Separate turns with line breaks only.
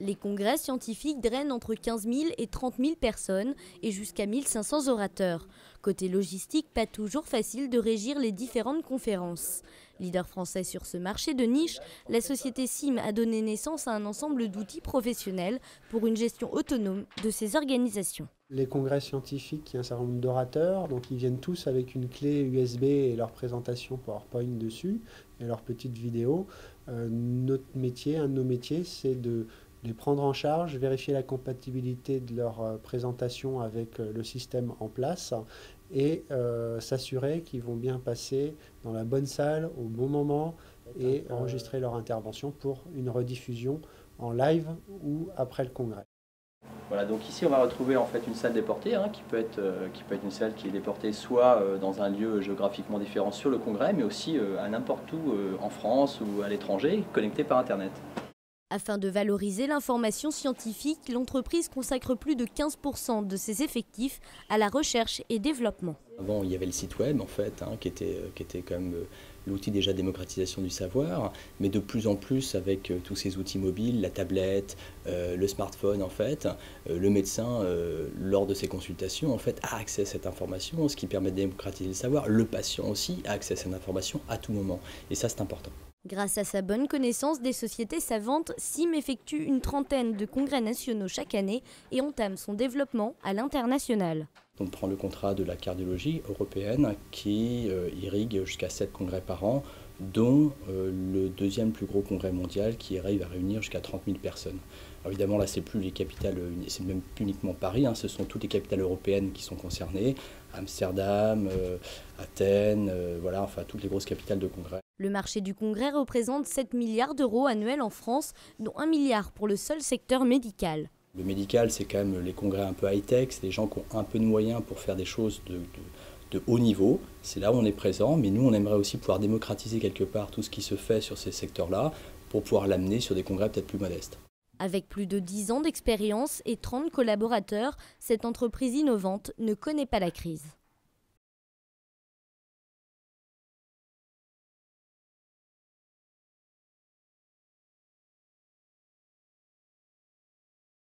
Les congrès scientifiques drainent entre 15 000 et 30 000 personnes et jusqu'à 1 500 orateurs. Côté logistique, pas toujours facile de régir les différentes conférences. Leader français sur ce marché de niche, la société SIM a donné naissance à un ensemble d'outils professionnels pour une gestion autonome de ces organisations.
Les congrès scientifiques, il y a un certain nombre d'orateurs, donc ils viennent tous avec une clé USB et leur présentation PowerPoint dessus et leur petite vidéo. Notre métier, un de nos métiers, c'est de les prendre en charge, vérifier la compatibilité de leur présentation avec le système en place et s'assurer qu'ils vont bien passer dans la bonne salle au bon moment et enregistrer leur intervention pour une rediffusion en live ou après le congrès.
Voilà, donc ici on va retrouver en fait une salle déportée qui peut être une salle qui est déportée soit dans un lieu géographiquement différent sur le congrès, mais aussi à n'importe où en France ou à l'étranger, connectée par Internet.
Afin de valoriser l'information scientifique, l'entreprise consacre plus de 15% de ses effectifs à la recherche et développement.
Avant, il y avait le site web en fait, qui était quand même l'outil déjà de démocratisation du savoir, mais de plus en plus avec tous ces outils mobiles, la tablette, le smartphone en fait, le médecin lors de ses consultations en fait a accès à cette information, ce qui permet de démocratiser le savoir. Le patient aussi a accès à cette information à tout moment, et ça c'est important.
Grâce à sa bonne connaissance des sociétés savantes, SIM effectue une trentaine de congrès nationaux chaque année et entame son développement à l'international.
On prend le contrat de la cardiologie européenne qui irrigue jusqu'à 7 congrès par an, dont le deuxième plus gros congrès mondial qui arrive à réunir jusqu'à 30 000 personnes. Alors évidemment là c'est plus les capitales, c'est même plus uniquement Paris, ce sont toutes les capitales européennes qui sont concernées, Amsterdam, Athènes, voilà, enfin toutes les grosses capitales de congrès.
Le marché du congrès représente 7 milliards d'euros annuels en France, dont 1 milliard pour le seul secteur médical.
Le médical, c'est quand même les congrès un peu high-tech, c'est des gens qui ont un peu de moyens pour faire des choses de haut niveau. C'est là où on est présent, mais nous, on aimerait aussi pouvoir démocratiser quelque part tout ce qui se fait sur ces secteurs-là pour pouvoir l'amener sur des congrès peut-être plus modestes.
Avec plus de 10 ans d'expérience et 30 collaborateurs, cette entreprise innovante ne connaît pas la crise.